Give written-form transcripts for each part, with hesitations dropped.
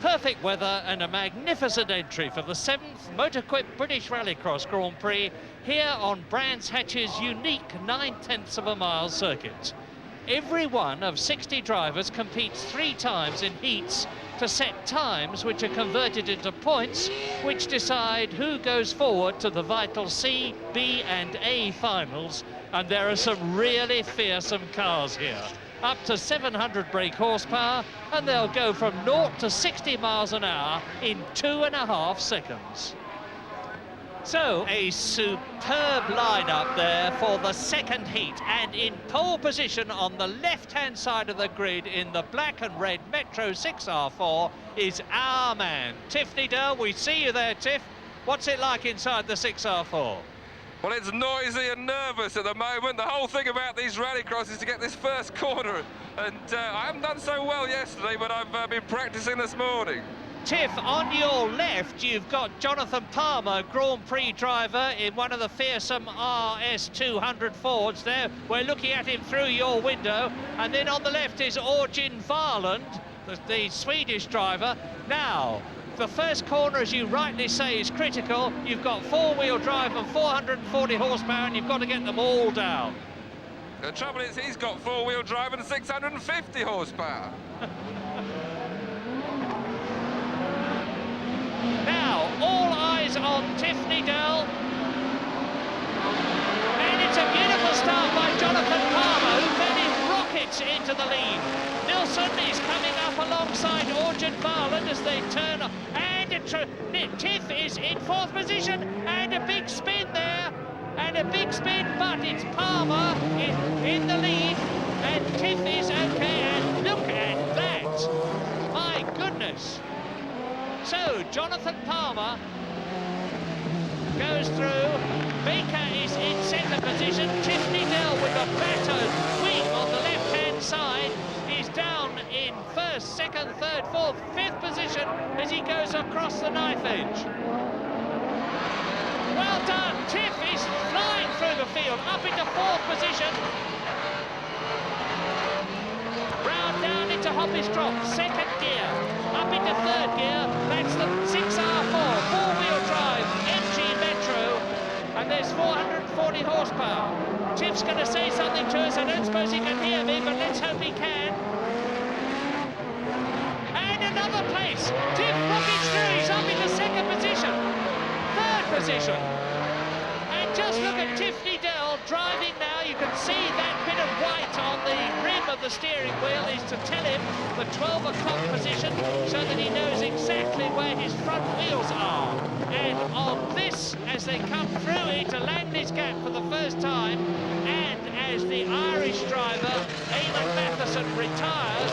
Perfect weather and a magnificent entry for the 7th Motaquip British Rallycross Grand Prix here on Brands Hatch's unique 9/10 of a mile circuit. Every one of 60 drivers competes 3 times in heats to set times which are converted into points which decide who goes forward to the vital C, B and A finals, and there are some really fearsome cars here. Up to 700 brake horsepower, and they'll go from 0 to 60 miles an hour in 2.5 seconds. So, a superb lineup there for the second heat, and in pole position on the left-hand side of the grid in the black and red Metro 6R4 is our man, Tiff Needell. We see you there, Tiff. What's it like inside the 6R4? Well, it's noisy and nervous at the moment. The whole thing about these rallycross is to get this first corner, and I haven't done so well yesterday, but I've been practicing this morning. Tiff, on your left, you've got Jonathan Palmer, Grand Prix driver in one of the fearsome RS200 Fords there. We're looking at him through your window. And then on the left is Orjin Varland, the Swedish driver. Now, the first corner, as you rightly say, is critical. You've got 4-wheel drive and 440 horsepower, and you've got to get them all down. The trouble is he's got 4-wheel drive and 650 horsepower. Now, all eyes on Tiff Needell. And it's a beautiful start by Jonathan Palmer, who fairly rockets into the lead. Nilsson is coming up alongside Orjin Varland as they turn up. And Tiff is in 4th position, and a big spin there. And a big spin, but it's Palmer in the lead. And Tiff is okay, and look at that. My goodness. So, Jonathan Palmer goes through. Baker is in centre position. Tiff Needell with a battered wing on the left-hand side is down in 1st, 2nd, 3rd, 4th, 5th position as he goes across the knife edge. Well done. Tiff is flying through the field, up into 4th position. Brown down into Hoppy's drop, 2nd gear, up into 3rd gear. That's the 6R4, 4-wheel drive, MG Metro, and there's 440 horsepower. Tiff's going to say something to us. I don't suppose he can hear me, but let's hope he can. And another place. Tiff rockets through. He's up into 2nd position, 3rd position. And just look at Tiff Needell driving now. You can see that bit of white on the rim of the steering wheel is to tell him the 12 o'clock position so that he knows exactly where his front wheels are. And on this, as they come through into Langley's Gap for the first time, and as the Irish driver, Eamon Matheson, retires,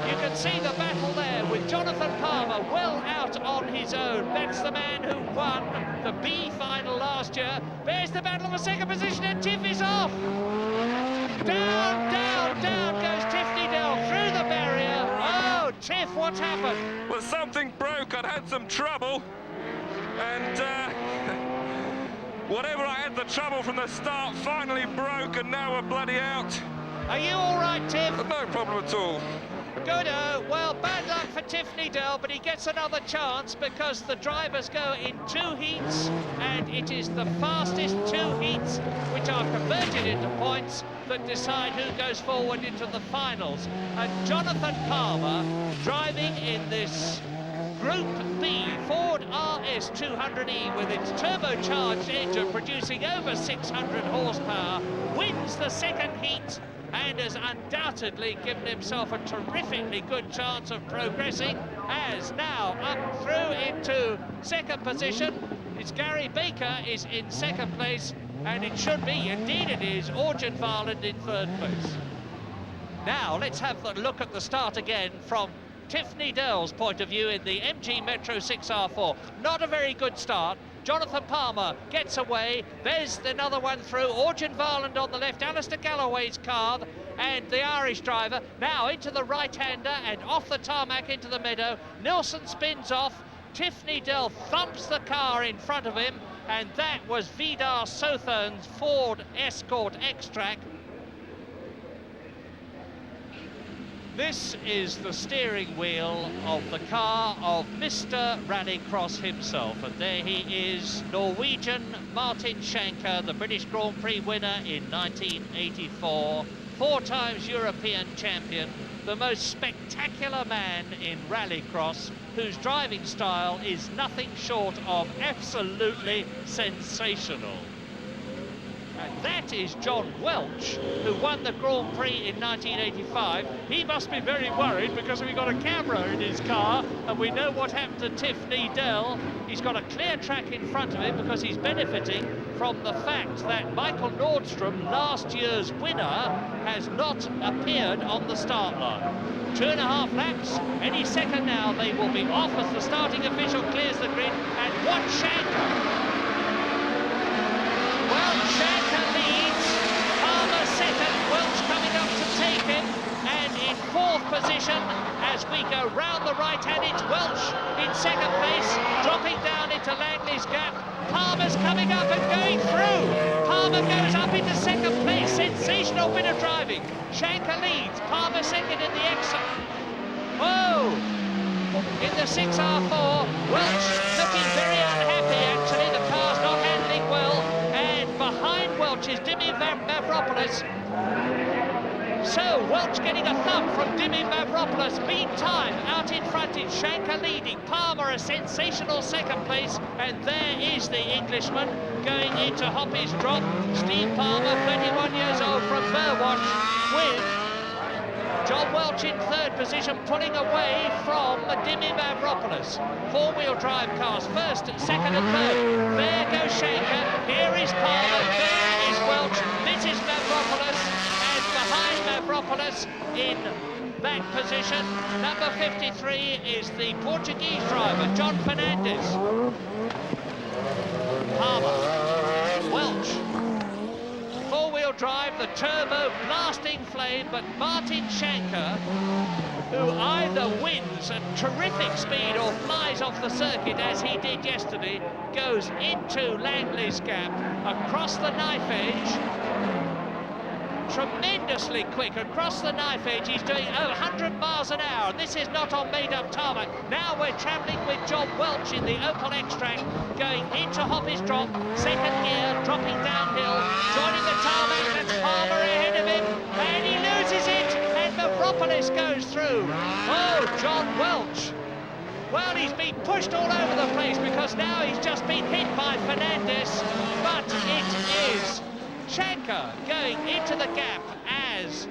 you can see the battle there with Jonathan Palmer well out on his own. That's the man who won the B final last year. There's the battle for 2nd position, and Tiff is off. Down, down, down goes Tiff Needell through the barrier. Oh, Tiff, what's happened? Well, something broke. I'd had some trouble. And whatever I had the trouble from the start finally broke, and now we're bloody out. Are you all right, Tiff? No problem at all. Good. Well, bad luck for Tiff Needell, but he gets another chance because the drivers go in 2 heats, and it is the fastest 2 heats which are converted into points that decide who goes forward into the finals. And Jonathan Palmer, driving in this Group B Ford RS200E with its turbocharged engine producing over 600 horsepower, wins the 2nd heat and has undoubtedly given himself a terrifically good chance of progressing, as now up through into 2nd position. It's Gary Baker is in 2nd place, and it should be, indeed it is, Orjin Varland in 3rd place. Now let's have a look at the start again from Tiff Needell's point of view in the MG Metro 6R4. Not a very good start. Jonathan Palmer gets away. There's another one through. Orjin Varland on the left. Alistair Galloway's car and the Irish driver. Now into the right-hander and off the tarmac into the meadow. Nilsson spins off. Tiff Needell thumps the car in front of him. And that was Vidar Sothern's Ford Escort X-Track. This is the steering wheel of the car of Mr. Rallycross himself, and there he is, Norwegian Martin Schenker, the British Grand Prix winner in 1984, 4 times European champion, the most spectacular man in Rallycross, whose driving style is nothing short of absolutely sensational. And that is John Welch, who won the Grand Prix in 1985. He must be very worried because we've got a camera in his car, and we know what happened to Tiff Needell. He's got a clear track in front of him because he's benefiting from the fact that Michael Nordstrom, last year's winner, has not appeared on the start line. 2.5 laps, any second now they will be off as the starting official clears the grid, and watch Schenker. Well, Schenker leads, Palmer second, Welch coming up to take him, and in 4th position as we go round the right hand, it's Welch in 2nd place, dropping down into Langley's gap. Palmer's coming up and going through. Palmer goes up into 2nd place, sensational bit of driving. Schenker leads, Palmer second in the exit. Whoa! In the 6R4, Welch looking very unhappy actually, the car's not handling well. Behind Welch is Dimi Mavropoulos. So Welch getting a thump from Dimi Mavropoulos. Meantime, out in front is Schenker leading. Palmer a sensational 2nd place. And there is the Englishman going into Hoppy's drop. Steve Palmer, 31 years old from Burwash, with John Welch in 3rd position, pulling away from Dimi Mavropoulos. 4-wheel drive cars, 1st, 2nd and 3rd. There goes Schenker, here is Palmer, there is Welch, this is Mavropoulos, and behind Mavropoulos in that position, number 53 is the Portuguese driver, John Fernandez. Palmer, Welch. 4-wheel drive, the turbo blasting flame, but Martin Schenker, who either wins at terrific speed or flies off the circuit as he did yesterday, goes into Langley's gap, across the knife edge, tremendously quick across the knife edge. He's doing 100 miles an hour. This is not on made-up tarmac. Now we're travelling with John Welch in the Opel Extract, going into Hoppy's drop, 2nd gear, dropping downhill, joining the tarmac. That's Palmer ahead of him, and he loses it, and Mavropoulos goes through. Oh, John Welch. Well, he's been pushed all over the place because now he's just been hit by Fernandez, but it is Schenker going into the gap as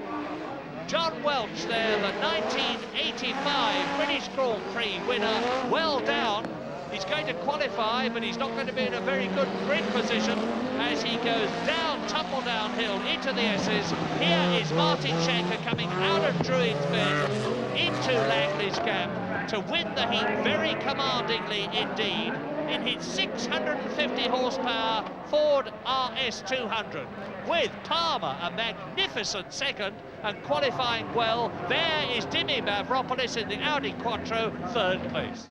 John Welch there, the 1985 British Grand Prix winner, well down. He's going to qualify, but he's not going to be in a very good grid position as he goes down, tumble downhill into the S's. Here is Martin Schenker coming out of Druids Bend into Langley's gap to win the heat very commandingly indeed, in his 650 horsepower Ford RS200, with Palmer a magnificent 2nd and qualifying well. There is Dimi Mavropoulos in the Audi Quattro, 3rd place.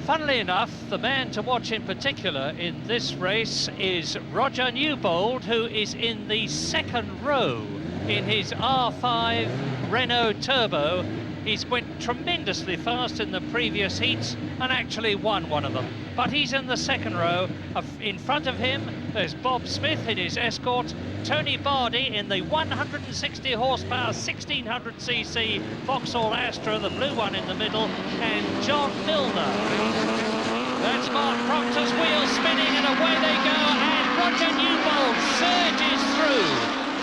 Funnily enough, the man to watch in particular in this race is Roger Newbold, who is in the 2nd row in his R5 Renault Turbo. He's went tremendously fast in the previous heats and actually won one of them. But he's in the 2nd row. In front of him, there's Bob Smith in his Escort, Tony Bardi in the 160 horsepower 1600cc Vauxhall Astra, the blue one in the middle, and John Milner. That's Mark Proctor's wheels spinning, and away they go, and Roger Newbold surges through.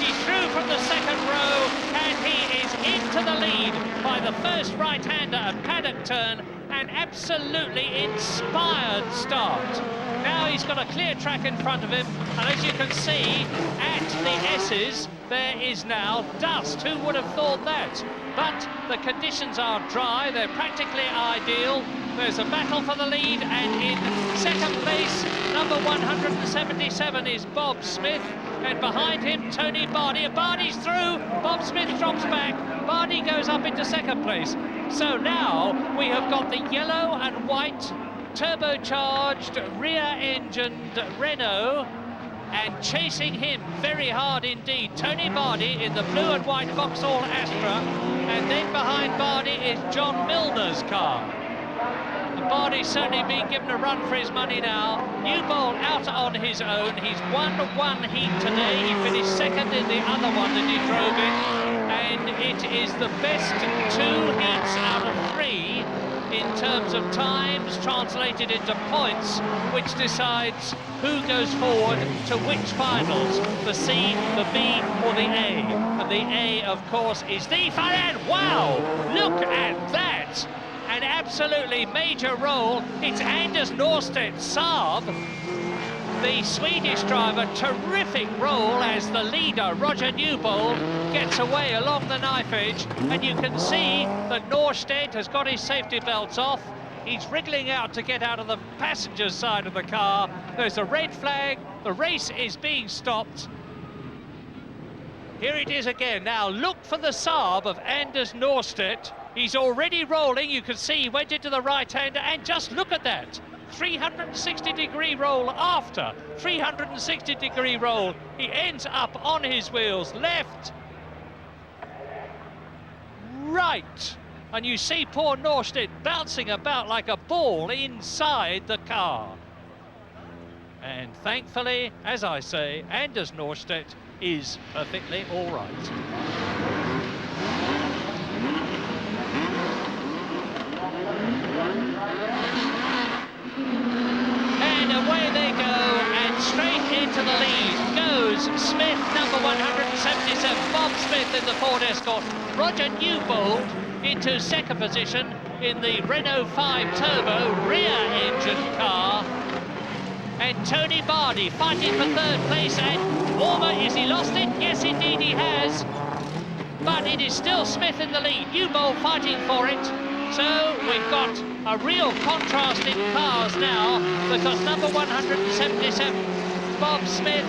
He's through from the 2nd row, and he is into the lead by the first right-hander at paddock turn. An absolutely inspired start. Now he's got a clear track in front of him, and as you can see at the S's, there is now dust. Who would have thought that? But the conditions are dry, they're practically ideal. There's a battle for the lead, and in 2nd place, number 177 is Bob Smith, and behind him, Tony Bardi. Bardi's through, Bob Smith drops back, Bardi goes up into 2nd place. So now we have got the yellow and white turbocharged rear-engined Renault And chasing him very hard indeed, Tony Bardi in the blue and white Vauxhall Astra, and then behind Bardi is John Milner's car. And Bardi's certainly being given a run for his money now. Newbold out on his own. He's won one heat today. He finished second in the other one that he drove in, and it is the best 2 heats out of 3 in terms of times translated into points, which decides who goes forward to which finals, the C, the B or the A. And the A, of course, is the final. Wow, look at that! An absolutely major role. It's Anders Norstedt's Saab, the Swedish driver. Terrific role as the leader, Roger Newbold, gets away along the knife edge, and you can see that Norstedt has got his safety belts off. He's wriggling out to get out of the passenger side of the car. There's a red flag. The race is being stopped. Here it is again. Now look for the Saab of Anders Norstedt. He's already rolling. You can see he went into the right-hander, and just look at that. 360-degree roll after 360-degree roll. He ends up on his wheels, left, right. And you see poor Norstedt bouncing about like a ball inside the car. And thankfully, as I say, Anders Norstedt is perfectly all right. And away they go, and straight into the lead goes Smith, number 177, Bob Smith in the Ford Escort. Roger Newbold into second position in the Renault 5 Turbo rear-engine car. And Tony Bardi fighting for third place, and Ormer, has he lost it? Yes, indeed he has. But it is still Smith in the lead, Newbold fighting for it. So we've got a real contrast in cars now, because number 177, Bob Smith,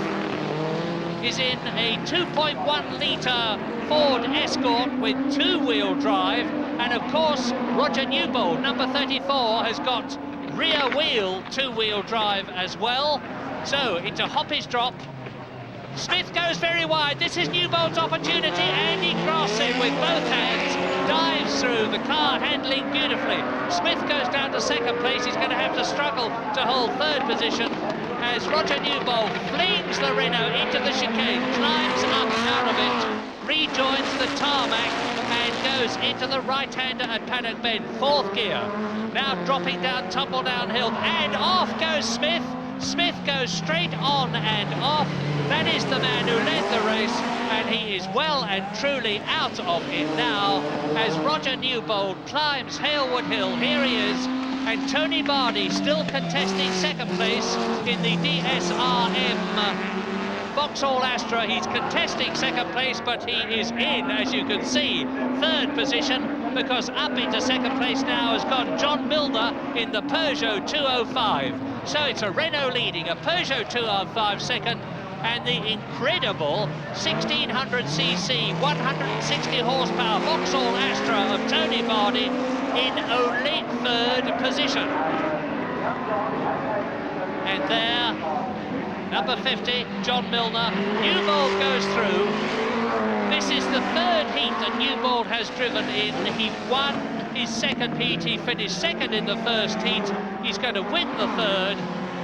is in a 2.1 litre Ford Escort with 2-wheel drive, and of course Roger Newbold, number 34, has got rear wheel 2-wheel drive as well. So it's a hoppish drop. Smith goes very wide. This is Newbold's opportunity, and he crosses it with both hands, dives through, the car handling beautifully. Smith goes down to second place. He's going to have to struggle to hold third position as Roger Newbold flings the Renault into the chicane, climbs up out of it, rejoins the tarmac, and goes into the right-hander at Paddock Bend, fourth gear. Now dropping down, tumble downhill, and off goes Smith. Smith goes straight on and off. That is the man who led the race, and he is well and truly out of it now as Roger Newbold climbs Halewood Hill. Here he is, and Tony Bardi still contesting second place in the DSRM Vauxhall Astra. He's contesting second place, but he is in, as you can see, third position, because up into second place now has gone John Milner in the Peugeot 205. So it's a Renault leading, a Peugeot 205 second, and the incredible 1600cc, 160 horsepower Vauxhall Astra of Tony Bardi in only third position. And there, number 50, John Milner. Newbold goes through. This is the third heat that Newbold has driven in. He won his second heat. He finished second in the first heat. He's going to win the third.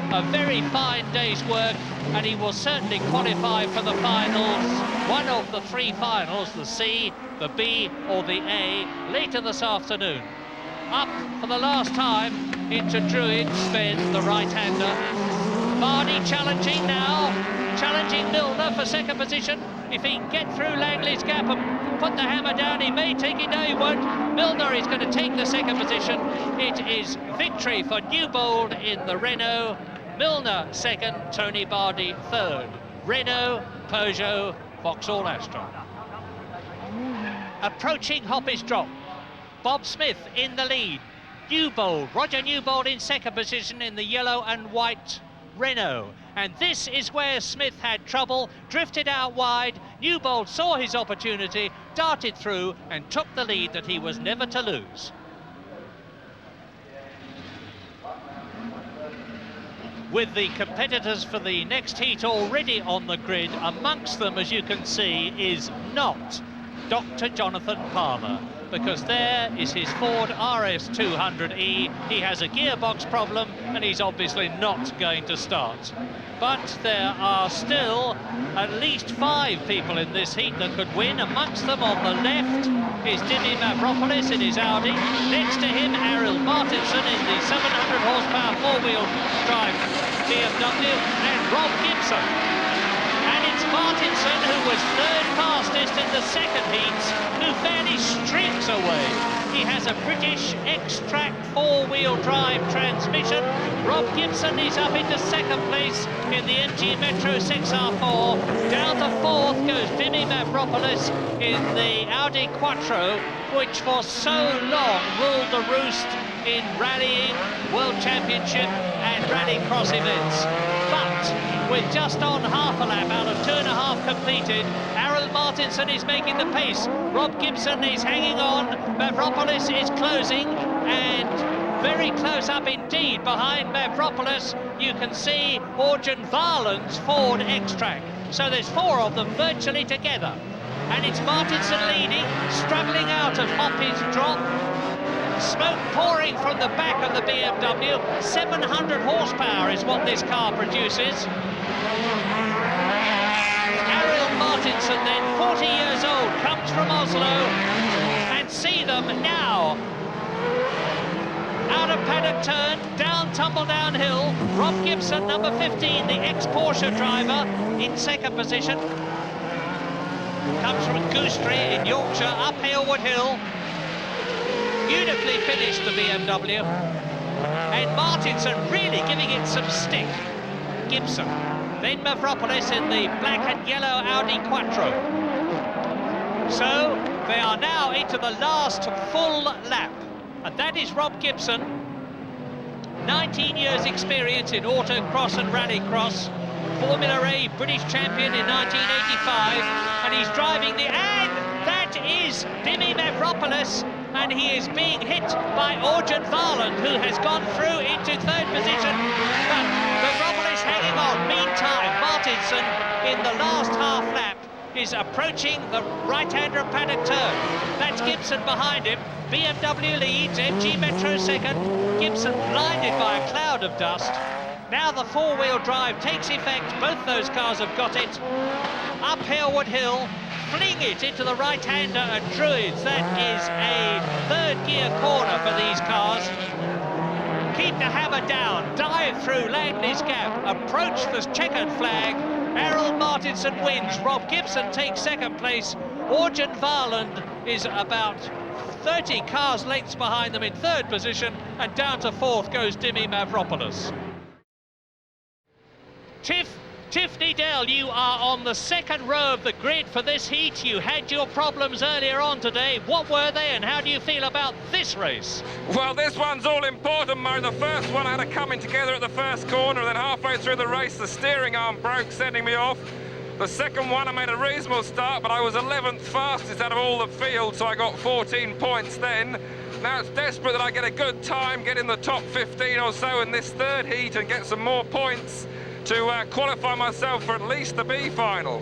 A very fine day's work, and he will certainly qualify for the finals. One of the three finals, the C, the B or the A, later this afternoon. Up for the last time into Druid, Sven, the right-hander. Bardi challenging now, challenging Milner for second position. If he can get through Langley's gap and put the hammer down, he may take it. No, he won't. Milner is going to take the second position. It is victory for Newbold in the Renault. Milner second, Tony Bardi third. Renault, Peugeot, Vauxhall Astra. Approaching hoppish drop. Bob Smith in the lead. Newbold, Roger Newbold in second position in the yellow and white Renault. And this is where Smith had trouble, drifted out wide. Newbold saw his opportunity, darted through and took the lead that he was never to lose. with the competitors for the next heat already on the grid. Amongst them, as you can see, is not Dr. Jonathan Palmer, because there is his Ford RS200E. He has a gearbox problem and he's obviously not going to start. But there are still at least 5 people in this heat that could win. Amongst them on the left is Dimi Mavropoulos in his Audi. Next to him, Ariel Martinson in the 700 horsepower four-wheel drive BMW, and Rob Gibson. And it's Martinson, who was 3rd fastest in the second heat, who fairly streaks away. He has a British X-Track four-wheel drive transmission. Rob Gibson is up into 2nd place in the MG Metro 6R4. Down to 4th goes Dimi Mavropoulos in the Audi Quattro, which for so long ruled the roost in rallying, World Championship and Rallycross events. But with just on half a lap out of 2.5 completed, Ariel Martinson is making the pace. Rob Gibson is hanging on. Mavropoulos is closing, and very close up indeed behind Mavropoulos. You can see Orjan Varland's Ford X-Track. So there's 4 of them virtually together. And it's Martinson leading, struggling out of Hoppy's drop. Smoke pouring from the back of the BMW. 700 horsepower is what this car produces. Ariel Martinson, then 40 years old, comes from Oslo, and see them now. Out of paddock turn, down, tumble downhill. Rob Gibson, number 15, the ex-Porsche driver, in 2nd position. Comes from Goostrey in Yorkshire, up Halewood Hill. Beautifully finished, the BMW. And Martinson really giving it some stick. Gibson. Then Mavropoulos in the black and yellow Audi Quattro. So they are now into the last full lap. And that is Rob Gibson. 19 years experience in autocross and rallycross. Formula A British champion in 1985. And he's driving the... And that is Dimi Mavropoulos. And he is being hit by Orjan Varland, who has gone through into 3rd position. But Mavropoulos hanging on. Meantime, Martinson, in the last half lap, is approaching the right-hander of paddock turn. That's Gibson behind him. BMW leads, MG Metro 2nd. Gibson blinded by a cloud of dust. Now the four-wheel drive takes effect. Both those cars have got it. Up Halewood Hill. Fling it into the right-hander at Druids. That is a 3rd gear corner for these cars. Keep the hammer down, dive through Langley's Gap, approach the checkered flag. Ariel Martinson wins. Rob Gibson takes 2nd place. Orjan Varland is about 30 cars lengths behind them in 3rd position, and down to 4th goes Dimi Mavropoulos. Tiffany Dell, you are on the 2nd row of the grid for this heat. You had your problems earlier on today. What were they, and how do you feel about this race? Well, this one's all important, Mo. The first one had a coming together at the first corner, and then halfway through the race, the steering arm broke, sending me off. The second one, I made a reasonable start, but I was 11th fastest out of all the field, so I got 14 points then. Now it's desperate that I get a good time, get in the top 15 or so in this 3rd heat and get some more points to qualify myself for at least the B final.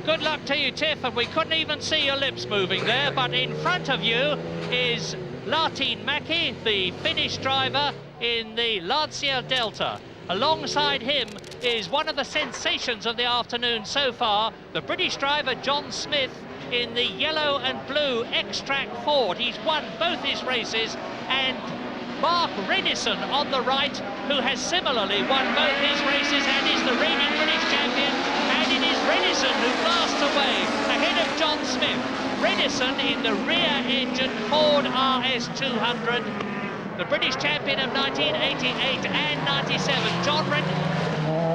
Good luck to you, Tiff, and we couldn't even see your lips moving there, but in front of you is Latin Mackie, the Finnish driver in the Lancia Delta. Alongside him is one of the sensations of the afternoon so far, the British driver John Smith in the yellow and blue X-Track Ford. He's won both his races, and Mark Redison on the right, who has similarly won both his races and is the reigning British champion. And it is Redison who blasts away ahead of John Smith. Redison in the rear-engine Ford RS200, the British champion of 1988 and 97.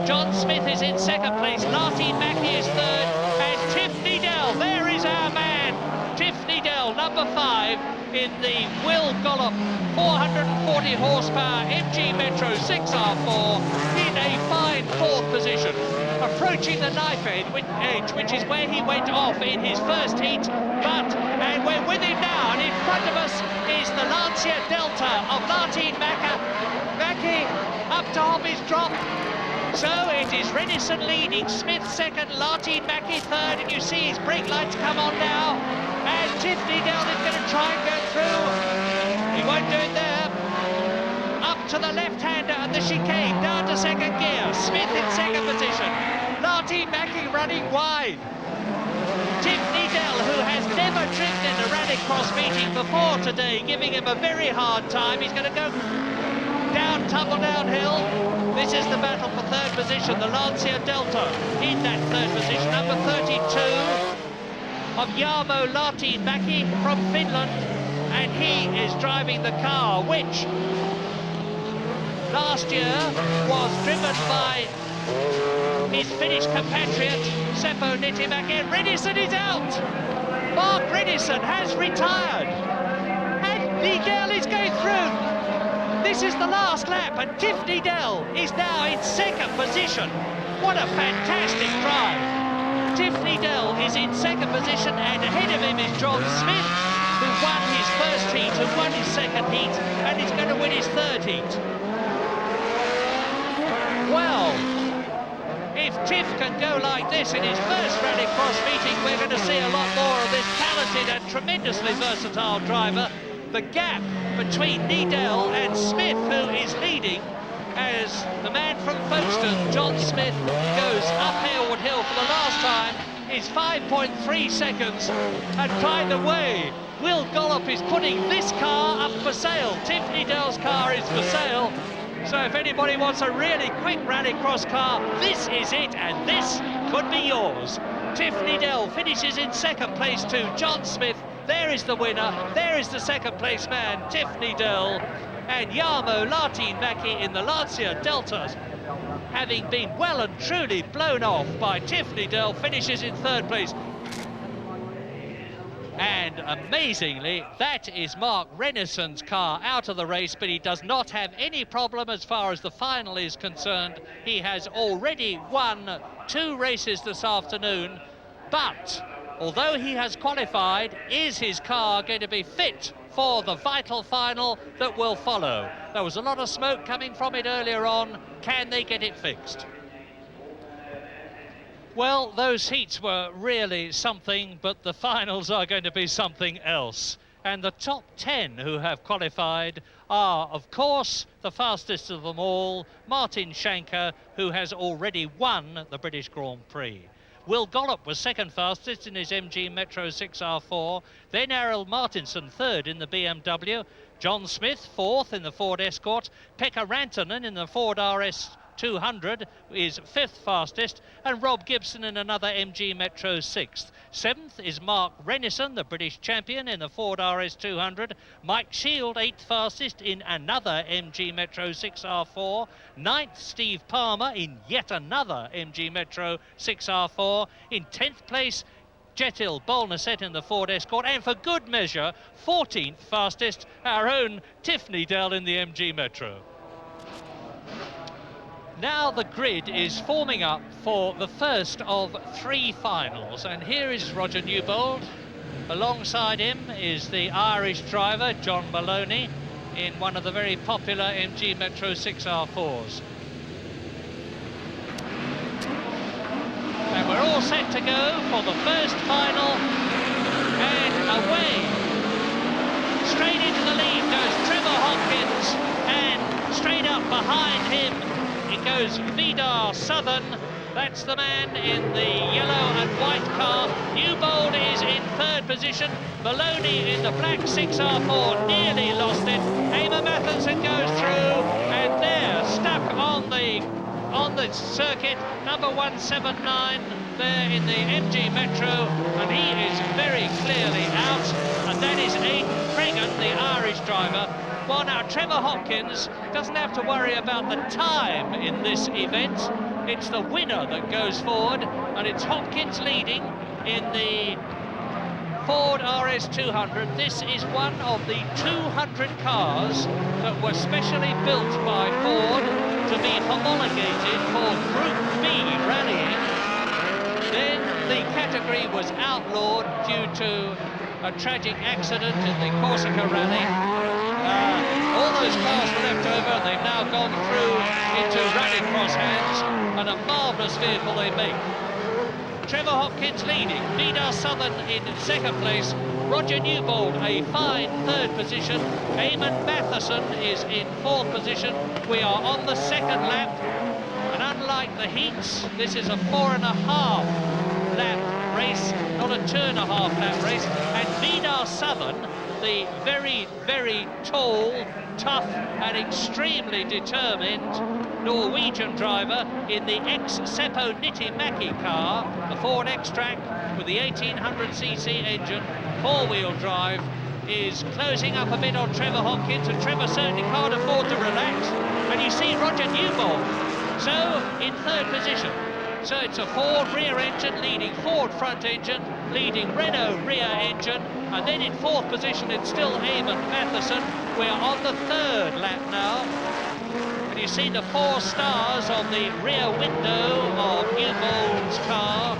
John Smith is in 2nd place. Latin Mackie is 3rd, and Tiffany Dell, there is our man. Tiffany Dell, number 5, in the Will Gollop 440 horsepower MG Metro 6R4 in a fine 4th position. Approaching the knife edge, which is where he went off in his first heat. And we're with him now, and in front of us is the Lancia Delta of Latin Mackie. up top is dropped. So it is Renison leading, Smith second, Lartine Mackie third, and you see his brake lights come on now. And Tiffany Dell is going to try and go through. He won't do it there. Up to the left-hander and the chicane, down to second gear. Smith in second position. Lartine Mackie running wide. Tiffany Dell, who has never driven in a Rallycross meeting before today, giving him a very hard time. He's going to go down, tumble downhill. This is the battle for third position. The Lancia Delta in that third position. Number 32 of Jarmo Lartine-Mäki from Finland. And he is driving the car, which last year was driven by his Finnish compatriot, Seppo Niittymaki. Renison is out! Mark Renison has retired. And Dell is going through. This is the last lap, and Tiffany Dell is now in second position. What a fantastic drive. Tiffany Dell is in second position, and ahead of him is John Smith, who won his first heat, who won his second heat, and is going to win his third heat. Well, if Tiff can go like this in his first Rallycross meeting, we're going to see a lot more of this talented and tremendously versatile driver. The gap between Needell and Smith, who is leading, as the man from Folkestone, John Smith, goes up Harewood Hill for the last time, is 5.3 seconds. And by the way, Will Gollop is putting this car up for sale. Tiffany Dell's car is for sale. So if anybody wants a really quick Rallycross car, this is it, and this could be yours. Tiffany Dell finishes in second place to John Smith. There is the winner, there is the second place man, Tiffany Dell, and Jarmo Lartine-Mäki in the Lancia Deltas, having been well and truly blown off by Tiffany Dell, finishes in third place. And amazingly, that is Mark Renison's car out of the race, but he does not have any problem as far as the final is concerned. He has already won 2 races this afternoon, but although he has qualified, is his car going to be fit for the vital final that will follow? There was a lot of smoke coming from it earlier on. Can they get it fixed? Well, those heats were really something, but the finals are going to be something else. And the top 10 who have qualified are, of course, the fastest of them all, Martin Schanker, who has already won the British Grand Prix. Will Gollop was second fastest in his MG Metro 6R4, then Errol Martinson third in the BMW, John Smith fourth in the Ford Escort, Pekka Rantanen in the Ford RS 200 is fifth fastest, and Rob Gibson in another MG Metro 6th. Seventh is Mark Renison, the British champion, in the Ford RS 200. Mike Shield, eighth fastest in another MG Metro 6R4. Ninth, Steve Palmer in yet another MG Metro 6R4. In 10th place, Jetil Bolnasset in the Ford Escort, and for good measure, 14th fastest, our own Tiffany Dell in the MG Metro. Now the grid is forming up for the first of 3 finals, and here is Roger Newbold. Alongside him is the Irish driver John Maloney in one of the very popular MG Metro 6R4s. And we're all set to go for the first final, and away. Straight into the lead goes Trevor Hopkins, and straight up behind him it goes Vidar Southern. That's the man in the yellow and white car. Newbold is in third position. Maloney in the black 6R4 nearly lost it. Eamon Mathinson goes through, and there, stuck on the circuit, number 179 there in the MG Metro, and he is very clearly out, and that is Aidan Cregan, the Irish driver. Well, now Trevor Hopkins doesn't have to worry about the time in this event. It's the winner that goes forward, and it's Hopkins leading in the Ford RS 200. This is one of the 200 cars that were specially built by Ford to be homologated for Group B rallying. Then the category was outlawed due to a tragic accident in the Corsica rally. All those cars were left over, and they've now gone through into Rallycross hands, and a marvellous vehicle they make. Trevor Hopkins leading, Vidar Southern in second place, Roger Newbold a fine third position, Eamon Matheson is in fourth position. We are on the second lap, and unlike the heats, this is a 4.5 lap race, not a 2.5 lap race, and Vidar Southern, the very, very tall, tough and extremely determined Norwegian driver in the ex-Seppo Nitti-Mäki car, the Ford X-Track with the 1800cc engine, four-wheel drive, is closing up a bit on Trevor Hopkins, and Trevor certainly can't afford to relax. And you see Roger Newbold, so in third position. So it's a Ford rear engine leading Ford front engine, leading Renault rear engine, and then in fourth position it's still Eamon Matheson. We're on the third lap now. And you see the 4 stars on the rear window of Newbold's car.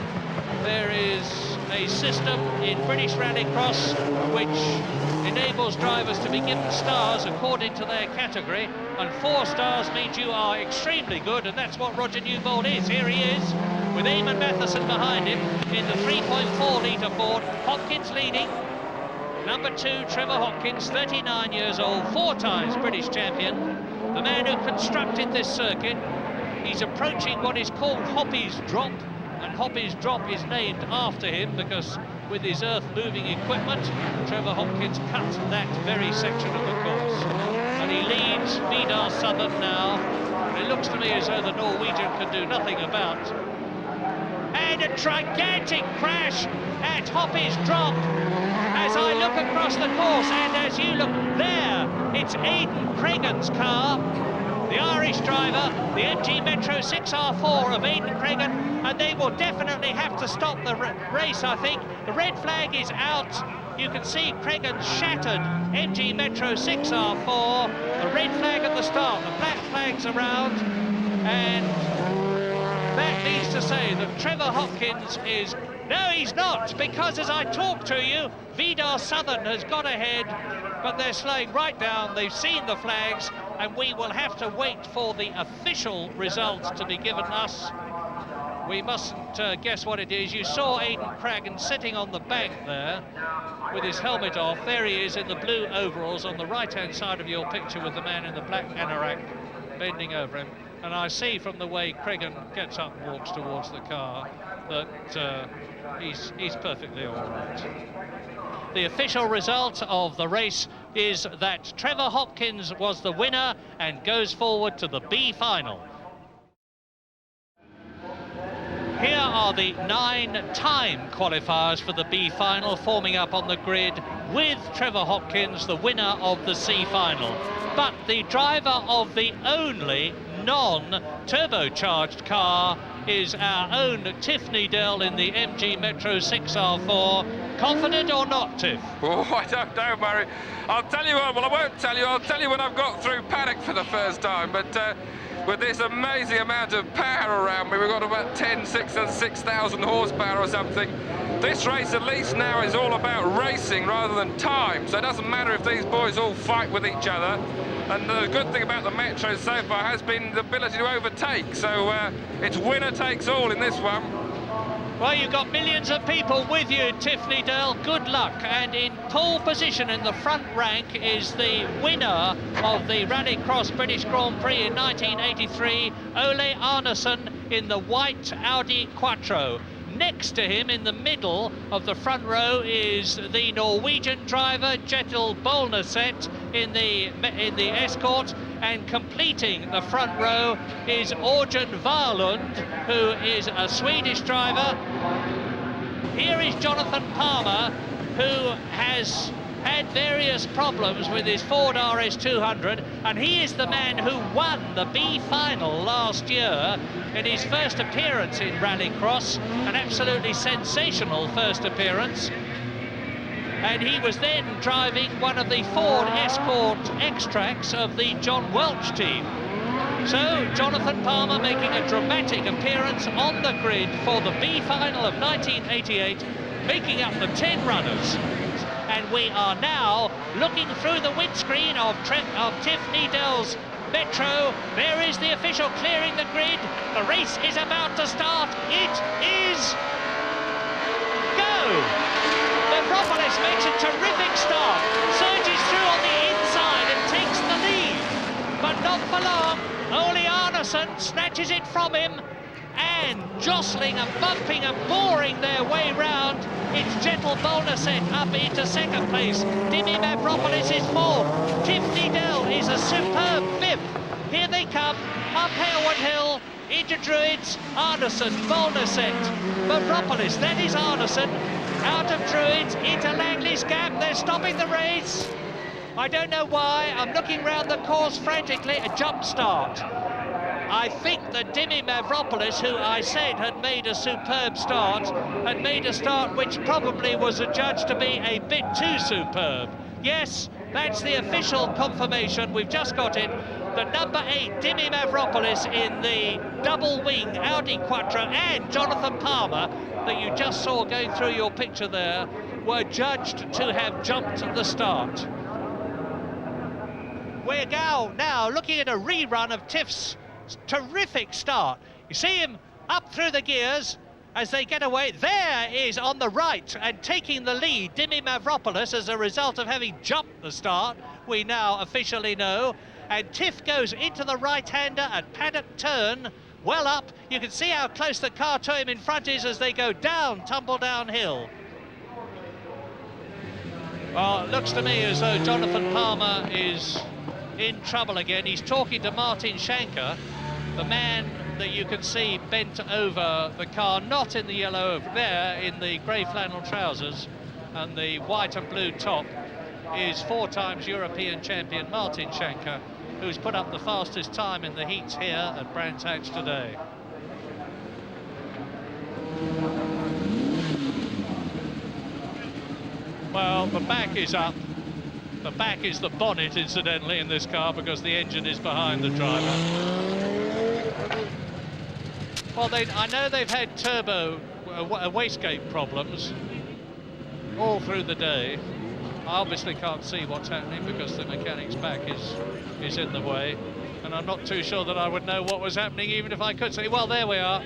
There is a system in British Rallycross which enables drivers to be given stars according to their category, and 4 stars means you are extremely good, and that's what Roger Newbold is. Here he is with Eamon Matheson behind him in the 3.4 litre Ford. Hopkins leading. Number 2, Trevor Hopkins, 39 years old, 4 times British champion, the man who constructed this circuit. He's approaching what is called Hoppy's Drop, and Hoppy's Drop is named after him because with his earth-moving equipment, Trevor Hopkins cut that very section of the course. And he leads Vidar Southern now, and it looks to me as though the Norwegian can do nothing about. And a gigantic crash at Hoppy's Drop. As I look across the course, and as you look there, it's Aidan Cregan's car, the Irish driver, the MG Metro 6R4 of Aidan Cregan, and they will definitely have to stop the race, I think. The red flag is out. You can see Cregan's shattered MG Metro 6R4, the red flag at the start, the black flag's around, and that means to say that Trevor Hopkins is... No, he's not, because as I talk to you, Vidar Southern has got ahead, but they're slowing right down. They've seen the flags, and we will have to wait for the official results to be given us. We mustn't guess what it is. You saw Aidan Cregan sitting on the bank there with his helmet off. There he is in the blue overalls on the right-hand side of your picture with the man in the black anorak bending over him. And I see from the way Cregan gets up and walks towards the car that he's perfectly all right. The official result of the race is that Trevor Hopkins was the winner and goes forward to the B final. Here are the 9-time qualifiers for the B final forming up on the grid, with Trevor Hopkins the winner of the C final. But the driver of the only non-turbocharged car is our own Tiff Needell in the MG Metro 6R4. Confident or not, Tiff? Oh, I don't know, Murray. I'll tell you what, well, I won't tell you. I'll tell you when I've got through paddock for the first time. But with this amazing amount of power around me, we've got about 6,000 horsepower or something. This race, at least now, is all about racing rather than time. So it doesn't matter if these boys all fight with each other. And the good thing about the Metro so far has been the ability to overtake. So it's winner takes all in this one. Well, you've got millions of people with you, Tiff Needell. Good luck. And in pole position in the front rank is the winner of the Rallycross British Grand Prix in 1983, Ole Arnesen in the white Audi Quattro. Next to him in the middle of the front row is the Norwegian driver Kjetil Bolneset in the Escort, and completing the front row is Orjan Varlund, who is a Swedish driver. Here is Jonathan Palmer, who has had various problems with his Ford RS200, and he is the man who won the B final last year in his first appearance in Rallycross, an absolutely sensational first appearance. And he was then driving one of the Ford Escort X-Tracks of the John Welch team. So Jonathan Palmer making a dramatic appearance on the grid for the B final of 1988, making up the 10 runners. And we are now looking through the windscreen of Tiff Needell's Metro. There is the official clearing the grid. The race is about to start. It is go! Metropolis makes a terrific start, surges through on the inside and takes the lead. But not for long. Ole Arnesen snatches it from him, and jostling and bumping and boring their way round, it's Gentle Bolnaset up into second place. Dimi Mavropoulos is fourth. Tiff Needell is a superb fifth. Here they come, up Hailwood Hill, into Druids, Arnesen, Bolnaset, Mavropoulos, that is Arnesen, out of Druids, into Langley's Gap, they're stopping the race. I don't know why, I'm looking round the course frantically, a jump start. I think that Dimi Mavropoulos, who I said had made a superb start, had made a start which probably was adjudged to be a bit too superb. Yes, that's the official confirmation, we've just got it. The number 8, Dimi Mavropoulos, in the double wing Audi Quattro, and Jonathan Palmer, that you just saw going through your picture there, were judged to have jumped the start. We're now looking at a rerun of Tiff's terrific start. You see him up through the gears as they get away. There is on the right and taking the lead Dimi Mavropoulos as a result of having jumped the start, we now officially know. And Tiff goes into the right-hander at Paddock Turn, well up. You can see how close the car to him in front is as they go down, tumble downhill. Well, it looks to me as though Jonathan Palmer is in trouble again. He's talking to Martin Schanker, the man that you can see bent over the car, not in the yellow over there, in the grey flannel trousers and the white and blue top, is 4 times European champion Martin Schanker, who's put up the fastest time in the heats here at Brands Hatch today. Well, the back is up. The back is the bonnet, incidentally, in this car, because the engine is behind the driver. Well, I know they've had turbo wastegate problems all through the day. I obviously can't see what's happening because the mechanic's back is in the way, and I'm not too sure that I would know what was happening even if I could see. Well, there we are.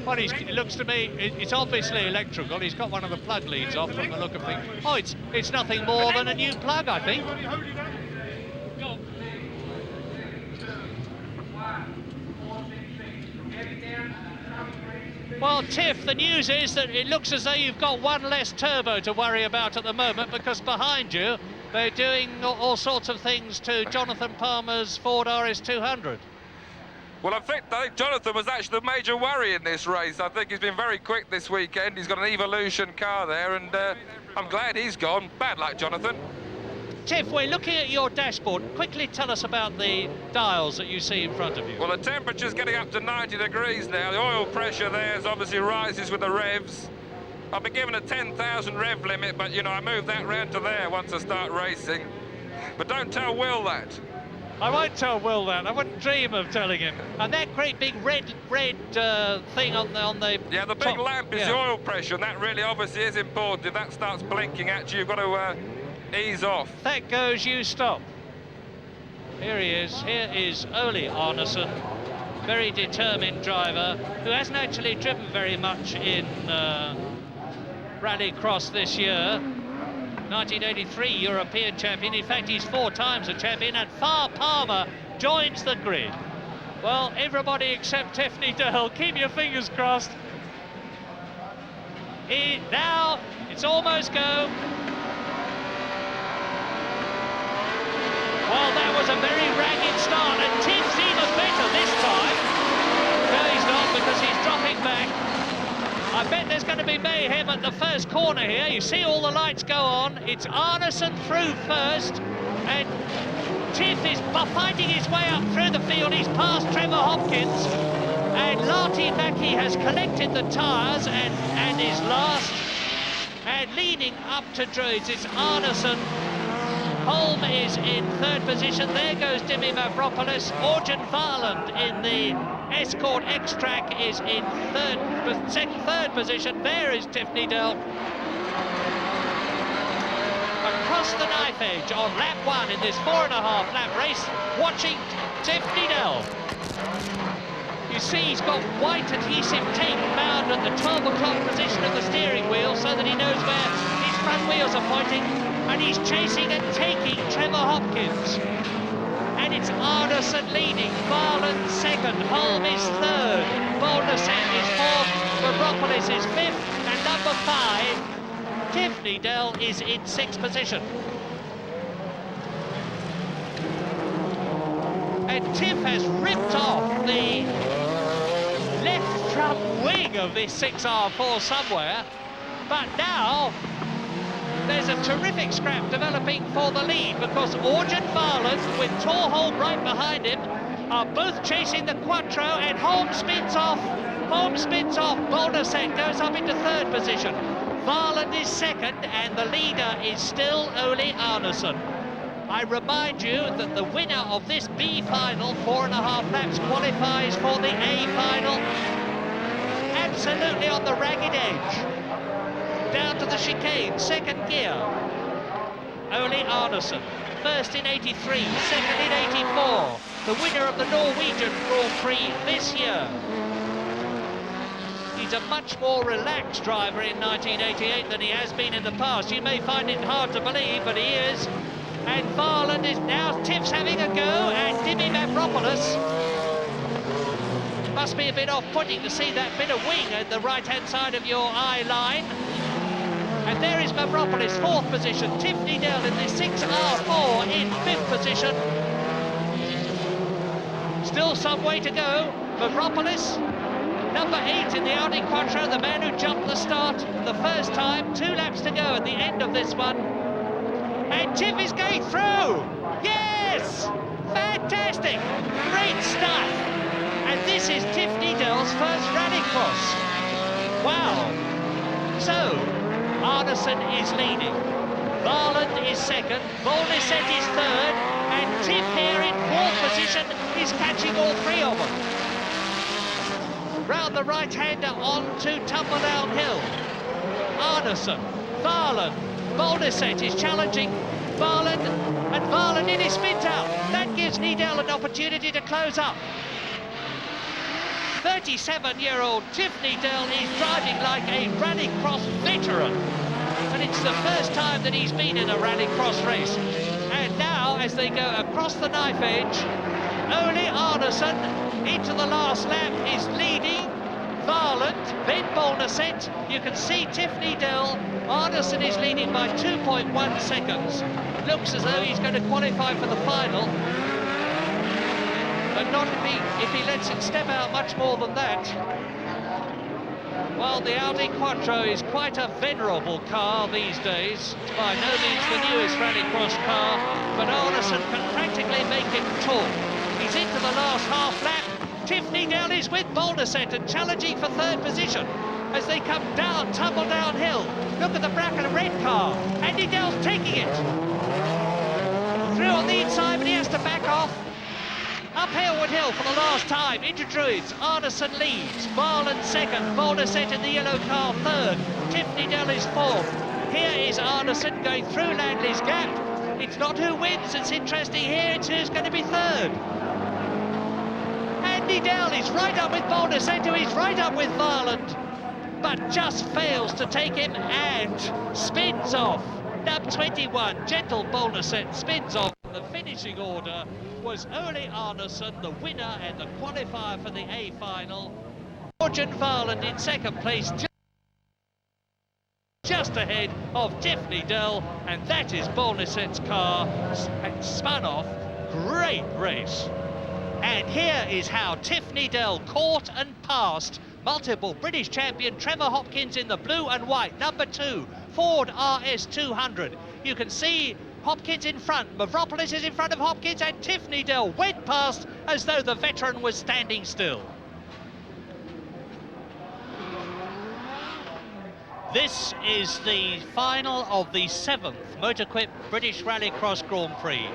Well, it looks to me, it's obviously electrical. He's got one of the plug leads off from the look of things. Oh, it's nothing more than a new plug, I think. Well, Tiff, the news is that it looks as though you've got one less turbo to worry about at the moment, because behind you, they're doing all sorts of things to Jonathan Palmer's Ford RS200. Well, I think Jonathan was actually the major worry in this race. I think he's been very quick this weekend. He's got an Evolution car there, and I'm glad he's gone. Bad luck, Jonathan. Tiff, we're looking at your dashboard. Quickly tell us about the dials that you see in front of you. Well, the temperature's getting up to 90 degrees now. The oil pressure there obviously rises with the revs. I've been given a 10,000 rev limit, but, you know, I move that round to there once I start racing. But don't tell Will that. I won't tell Will that. I wouldn't dream of telling him. And that great big red thing on the yeah, the big lamp is the oil pressure, and that really obviously is important. If that starts blinking at you, you've got to ease off. That goes, you stop. Here he is. Here is Ole Arnesen, very determined driver who hasn't actually driven very much in Rallycross this year. 1983 European champion. In fact, he's 4 times a champion, and Far Palmer joins the grid. Well, everybody except Tiff Needell, keep your fingers crossed. Now, it's almost go. Well, that was a very ragged start, and Tiff's even better this time. No, he's not, because he's dropping back. I bet there's going to be mayhem at the first corner here. You see all the lights go on. It's Arnesen through first, and Tiff is finding his way up through the field. He's past Trevor Hopkins, and Lati Mackie has collected the tyres and is last. And leading up to Druids, it's Arnesen. Holm is in 3rd position. There goes Dimi Mavropoulos. Orjan Varland in the Escort X-Track is in third position. There is Tiffany Dell. Across the knife edge on lap 1 in this 4.5 lap race, watching Tiffany Dell. You see he's got white adhesive tape bound at the 12 o'clock position of the steering wheel so that he knows where his front wheels are pointing, and he's chasing and taking Trevor Hopkins. And it's Arneson leading, Varland second, Holm is third, Boulderset is fourth, Metropolis is fifth, and number 5, Tiffany Dell is in 6th position. And Tiff has ripped off the left front wing of this 6R4 somewhere, but now there's a terrific scrap developing for the lead because Orjan Varland with Torholm right behind him are both chasing the Quattro, and Holm spins off. Boulderset goes up into 3rd position. Varland is 2nd, and the leader is still Ole Arneson. I remind you that the winner of this B final, 4.5 laps, qualifies for the A final. Absolutely on the ragged edge. Down to the chicane, 2nd gear. Ole Arneson, 1st in 83, 2nd in 84. The winner of the Norwegian Grand Prix this year. He's a much more relaxed driver in 1988 than he has been in the past. You may find it hard to believe, but he is. And Varland is now, Tiff's having a go, and Dimmy Mavropoulos. Must be a bit off-putting to see that bit of wing at the right-hand side of your eye line. And there is Mavropoulos, 4th position. Tiffany Dell in the 6R4 in 5th position. Still some way to go. Mavropoulos, number 8 in the Audi Quattro, the man who jumped the start the first time. 2 laps to go at the end of this one. And Tiff is going through! Yes! Fantastic! Great stuff! And this is Tiffany Dell's first Rallycross. Wow! So, Arneson is leading. Varland is 2nd, Boulderset is 3rd, and Tiff here in 4th position is catching all 3 of them. Round the right-hander on to Tumbledown Hill. Arneson, Varland, Boulderset is challenging Varland, and Varland in his spins out. That gives Needell an opportunity to close up. 37-year-old Tiffany Dell is driving like a Rallycross veteran, and it's the first time that he's been in a Rallycross race. And now, as they go across the knife edge, Ole Arneson into the last lap is leading. Varland, then Boulderset. You can see Tiffany Dell. Arneson is leading by 2.1 seconds. Looks as though he's going to qualify for the final, but not if he lets it step out much more than that. Well, the Audi Quattro is quite a venerable car these days. It's by no means the newest Rallycross car, but Arneson can practically make it talk. He's into the last half lap. Tiffany Dell is with Boulderset and challenging for 3rd position as they come down, tumble downhill. Look at the black and red car. Andy Dell's taking it. Through on the inside, but he has to back off. Up Harewood Hill for the last time, into Druids. Arneson leads, Varland 2nd, Boulderset in the yellow car 3rd, Tiffany Dell is 4th. Here is Arneson going through Landley's Gap. It's not who wins, it's interesting here, it's who's going to be 3rd. Andy Dell is right up with Boulderset, who is right up with Varland, but just fails to take him and spins off. Nub 21, gentle Boulderset spins off. The finishing order was Ole Arneson, the winner and the qualifier for the A final. Orjan Varland in 2nd place, just ahead of Tiffany Dell, and that is Boulderset's car spun off. Great race. And here is how Tiffany Dell caught and passed multiple British champion Trevor Hopkins in the blue and white, number 2, Ford RS200. You can see Hopkins in front, Mavropoulos is in front of Hopkins, and Tiffany Dell went past as though the veteran was standing still. This is the final of the 7th Motaquip British Rallycross Grand Prix.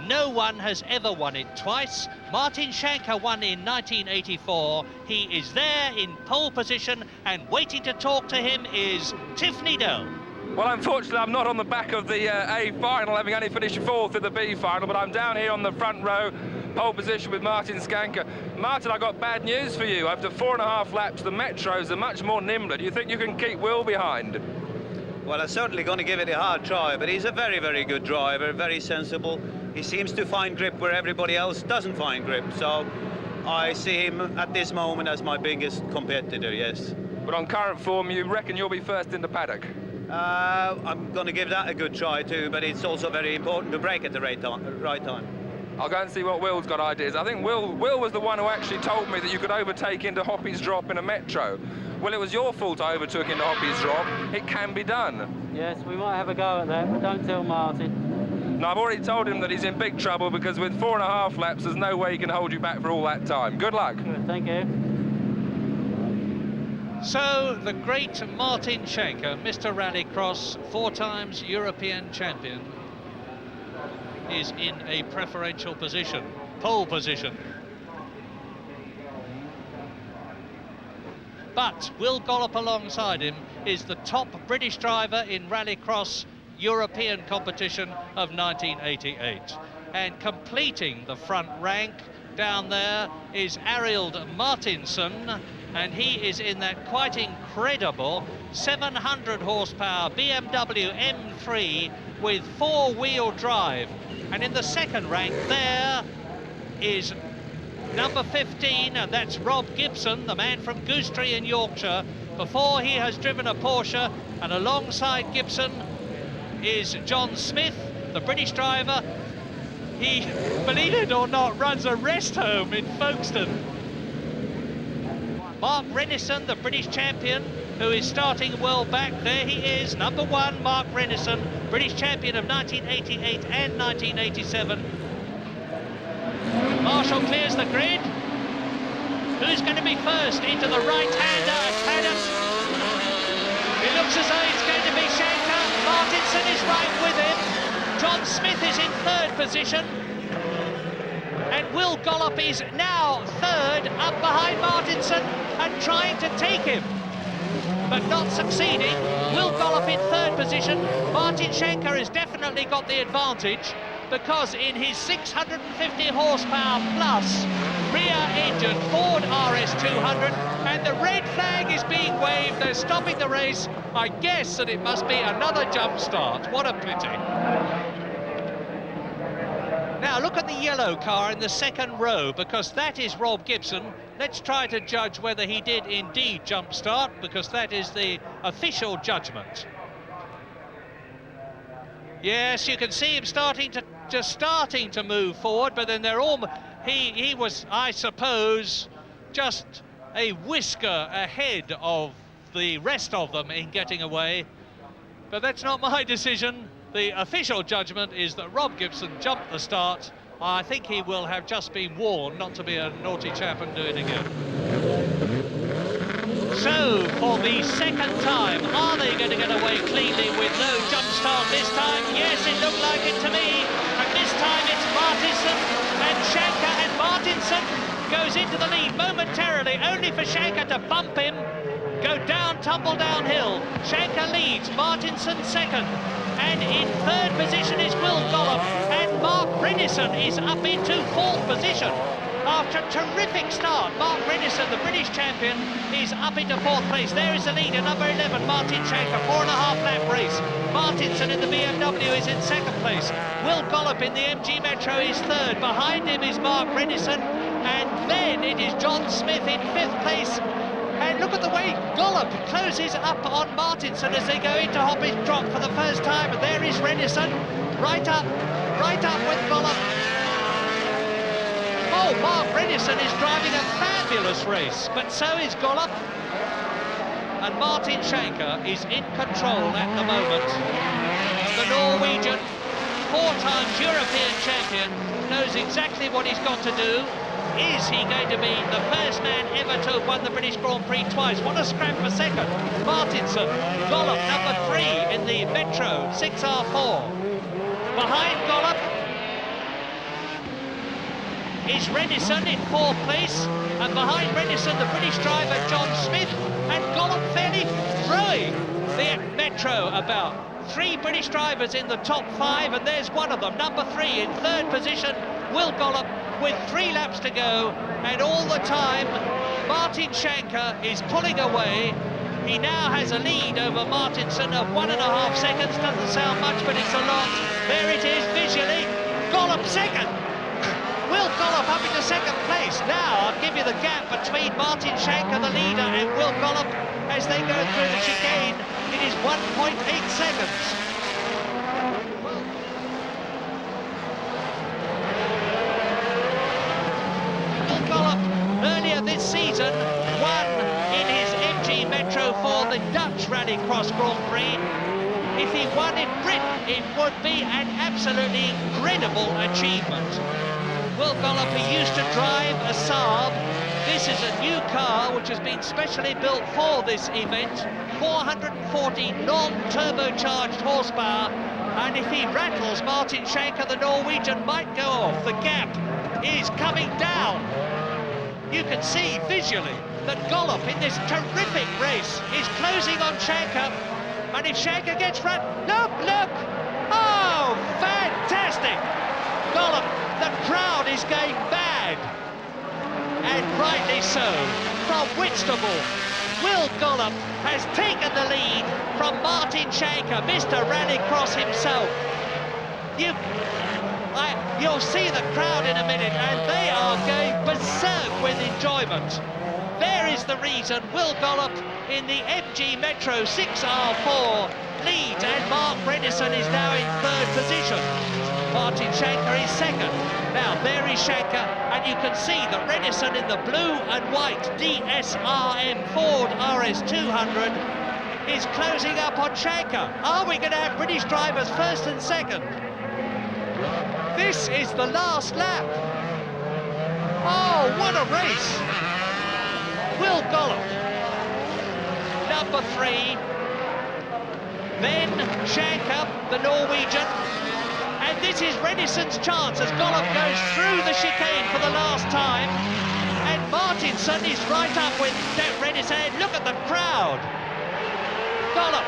No one has ever won it twice. Martin Schanker won in 1984. He is there in pole position, and waiting to talk to him is Tiffany Dell. Well, unfortunately, I'm not on the back of the A final, having only finished fourth in the B final, but I'm down here on the front row, pole position with Martin Schanker. Martin, I got bad news for you. After 4.5 laps, the Metros are much more nimbler. Do you think you can keep Will behind? Well, I'm certainly going to give it a hard try, but he's a very, very good driver, very sensible. He seems to find grip where everybody else doesn't find grip, so I see him at this moment as my biggest competitor, yes. But on current form, you reckon you'll be first in the paddock? I'm going to give that a good try too, but it's also very important to brake at the right time. I'll go and see what Will's got ideas. I think Will was the one who actually told me that you could overtake into Hoppy's drop in a Metro. Well, it was your fault I overtook into Hoppy's drop. It can be done. Yes, we might have a go at that, but don't tell Martin. No, I've already told him that he's in big trouble, because with 4.5 laps, there's no way he can hold you back for all that time. Good luck. Good, thank you. So, the great Martin Schanker, Mr. Rallycross, 4 times European champion, is in a preferential position, pole position. But Will Gollop alongside him is the top British driver in Rallycross European competition of 1988. And completing the front rank down there is Arild Martinsson, and he is in that quite incredible 700 horsepower BMW M3 with 4-wheel drive. And in the second rank there is number 15, and that's Rob Gibson, the man from Goosetree in Yorkshire. Before, he has driven a Porsche, and alongside Gibson is John Smith, the British driver. He, believe it or not, runs a rest home in Folkestone. Mark Renison, the British champion, who is starting well back. There he is, number 1, Mark Renison, British champion of 1988 and 1987. Marshall clears the grid. Who's going to be first into the right-hander at Paddock? It looks as though it's going to be Schanker. Martinson is right with him. John Smith is in 3rd position. And Will Gollop is now 3rd, up behind Martinson and trying to take him, but not succeeding. Will Gollop in 3rd position. Martin Schanker has definitely got the advantage, because in his 650 horsepower plus rear-engine Ford RS200, and the red flag is being waved. They're stopping the race. I guess that it must be another jump start. What a pity. Now look at the yellow car in the second row, because that is Rob Gibson. Let's try to judge whether he did indeed jump start, because that is the official judgment. Yes, you can see him starting to move forward, but then they're all... He was, I suppose, just a whisker ahead of the rest of them in getting away. But that's not my decision. The official judgment is that Rob Gibson jumped the start. I think he will have just been warned not to be a naughty chap and do it again. So, for the second time, are they going to get away cleanly with no jump start this time? Yes, it looked like it to me. And this time it's Martinson and Schanker, and Martinson goes into the lead momentarily, only for Schanker to bump him, go down, tumble downhill. Schanker leads, Martinson 2nd. And in 3rd position is Will Gollop, and Mark Renison is up into 4th position. After a terrific start, Mark Renison, the British champion, is up into 4th place. There is the leader, number 11, Martin Schanker, 4.5 lap race. Martinson in the BMW is in 2nd place. Will Gollop in the MG Metro is 3rd. Behind him is Mark Renison, and then it is John Smith in 5th place. And look at the way Gollop closes up on Martinson as they go into Hoppy's drop for the first time. And there is Renison, right up with Gollop. Oh, Mark Renison is driving a fabulous race, but so is Gollop. And Martin Schanker is in control at the moment. The Norwegian, 4 times European champion, knows exactly what he's got to do. Is he going to be the first man ever to have won the British Grand Prix twice? What a scrap for 2nd. Martinson, Gollop number 3 in the Metro 6R4. Behind Gollop is Renison in 4th place, and behind Renison the British driver John Smith, and Gollop fairly throwing the Metro about. 3 British drivers in the top 5, and there's one of them, number 3 in 3rd position, Will Gollop, with 3 laps to go, and all the time Martin Shanker is pulling away. He now has a lead over Martinson of 1.5 seconds. Doesn't sound much, but it's a lot. There it is visually. Gollop second. Will Gollop up into 2nd place. Now I'll give you the gap between Martin Shanker, the leader, and Will Gollop as they go through the chicane. It is 1.8 seconds. Will Gollop earlier this season won in his MG Metro for the Dutch Rallycross Grand Prix. If he won in Britain, it would be an absolutely incredible achievement. Will Gollop, who used to drive a Saab, this is a new car which has been specially built for this event, 440 non-turbocharged horsepower, and if he rattles, Martin Shanker, the Norwegian, might go off. The gap is coming down. You can see visually that Gollop in this terrific race is closing on Shanker, and if Shanker gets look! Oh, fantastic! Gollop, the crowd is going mad, and rightly so. From Whitstable, Will Gollop has taken the lead from Martin Shanker, Mr. Rallycross himself. You'll see the crowd in a minute, and they are going berserk with enjoyment. There is the reason Will Gollop in the MG Metro 6R4 leads, and Mark Renison is now in 3rd position. Martin Shanker is 2nd. Now there is Shanker, and you can see that Renison in the blue and white DSRM Ford RS200 is closing up on Shanker. Are we going to have British drivers 1st and 2nd? This is the last lap. Oh, what a race! Will Gollop, number 3. Then Shanker, the Norwegian. And this is Renison's chance as Gollop goes through the chicane for the last time. And Martinson is right up with Renison. Look at the crowd. Gollop.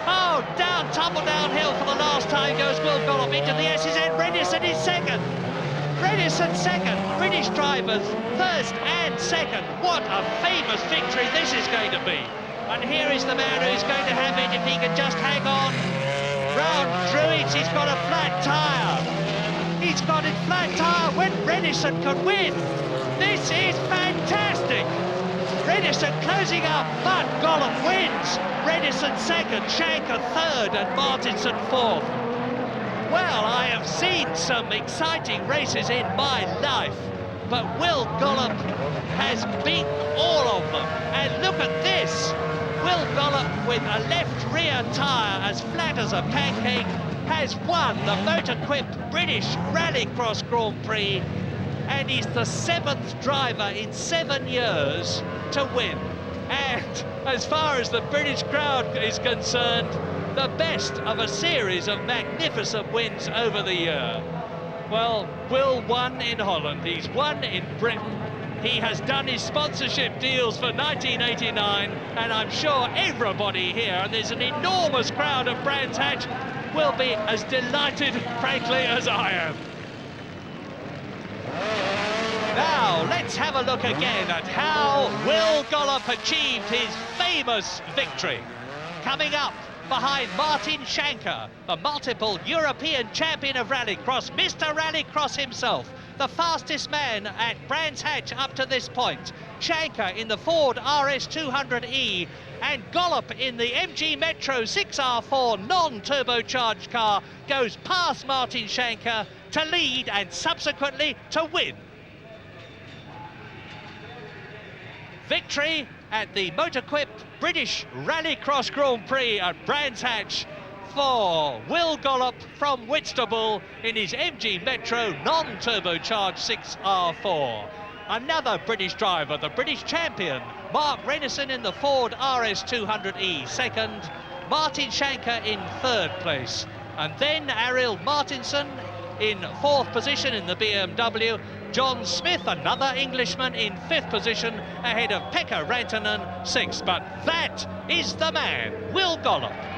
Oh, tumble downhill for the last time goes Will Gollop into the S's, and Renison is 2nd. Renison 2nd, British drivers 1st and 2nd. What a famous victory this is going to be. And here is the man who's going to have it if he can just hang on. Round Druids, he's got a flat tyre. He's got a flat tyre when Renison could win. This is fantastic. Renison closing up, but Gollop wins. Renison 2nd, Shanker 3rd, and Martinson 4th. Well, I have seen some exciting races in my life, but Will Gollop has beaten all of them. And look at this. Will Gollop, with a left rear tyre as flat as a pancake, has won the Motaquip British Rallycross Grand Prix, and he's the 7th driver in 7 years to win. And as far as the British crowd is concerned, the best of a series of magnificent wins over the year. Well, Will won in Holland, he's won in Britain, he has done his sponsorship deals for 1989, and I'm sure everybody here, and there's an enormous crowd of Brands Hatch, will be as delighted, frankly, as I am. Now, let's have a look again at how Will Gollop achieved his famous victory. Coming up behind Martin Shanker, the multiple European champion of Rallycross, Mr. Rallycross himself, the fastest man at Brands Hatch up to this point. Shanker in the Ford RS200E, and Gollop in the MG Metro 6R4 non-turbocharged car goes past Martin Shanker to lead and subsequently to win. Victory at the Motaquip British Rallycross Grand Prix at Brands Hatch for Will Gollop from Whitstable in his MG Metro non-turbocharged 6R4. Another British driver, the British champion, Mark Renison in the Ford RS200E 2nd, Martin Shanker in 3rd place. And then Ariel Martinson in 4th position in the BMW. John Smith, another Englishman, in 5th position, ahead of Pekka Rantanen, 6th. But that is the man, Will Gollop.